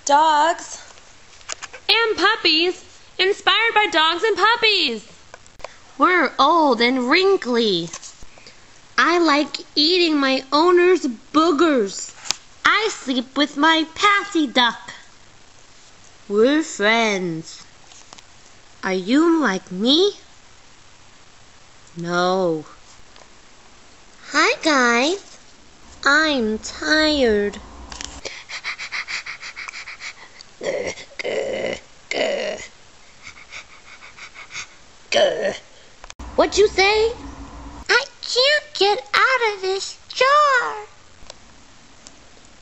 dogs. And puppies, inspired by dogs and puppies. We're old and wrinkly. I like eating my owner's boogers. I sleep with my Patsy duck. We're friends. Are you like me? No. Hi, guys. I'm tired. What'd you say? I can't get out of this jar.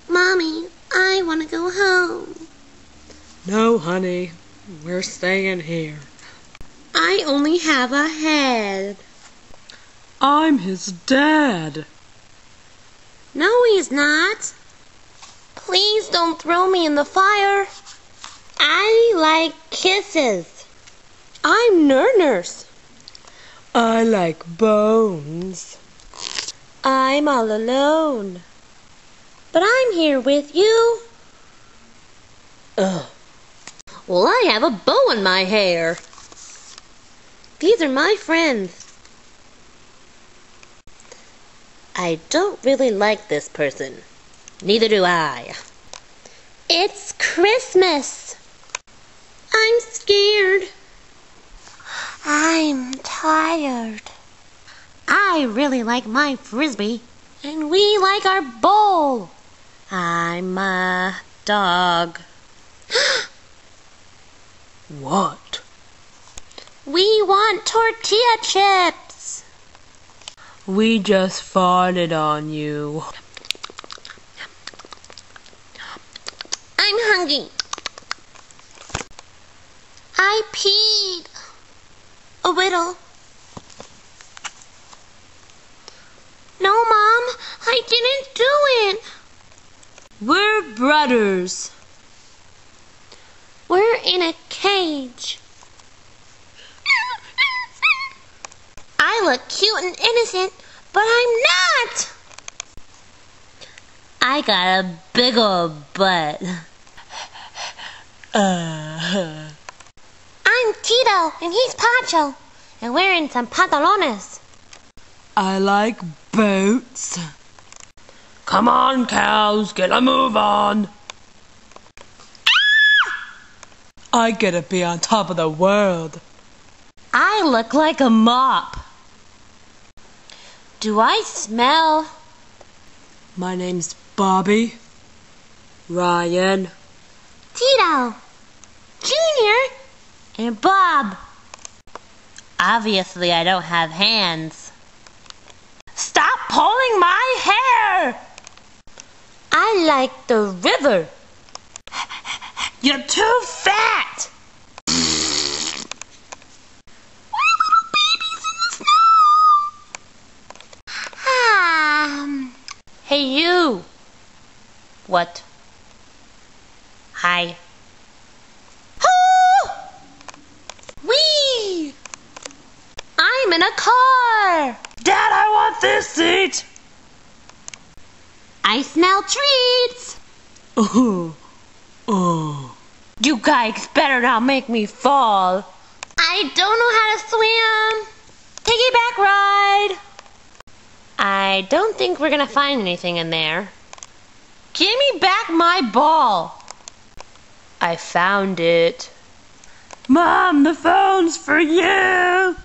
Mommy, I want to go home. No, honey. We're staying here. I only have a head. I'm his dad. No, he's not. Please don't throw me in the fire. I like kisses. I'm Nurse. I like bones. I'm all alone. But I'm here with you. Ugh. Well, I have a bow in my hair. These are my friends. I don't really like this person. Neither do I. It's Christmas. I'm scared. I'm tired. I really like my frisbee. And we like our bowl. I'm a dog. What? We want tortilla chips. We just farted on you. I'm hungry. I peed. A little. No, Mom, I didn't do it. We're brothers. We're in a cage. I look cute and innocent, but I'm not. I got a big old butt. I'm Tito, and he's Pancho, and we're in some pantalones. I like boats. Come on, cows, get a move on. I get to be on top of the world. I look like a mop. Do I smell? My name's Bobby. Ryan. Tito. Junior. And Bob. Obviously, I don't have hands. Stop pulling my hair! I like the river. You're too fat! We're little babies in the snow! Hey, you! What? Hi. Whee! I'm in a car! Dad, I want this seat! I smell treats! Oh. You guys better not make me fall. I don't know how to swim. Piggyback ride. I don't think we're gonna find anything in there. Give me back my ball. I found it. Mom, the phone's for you!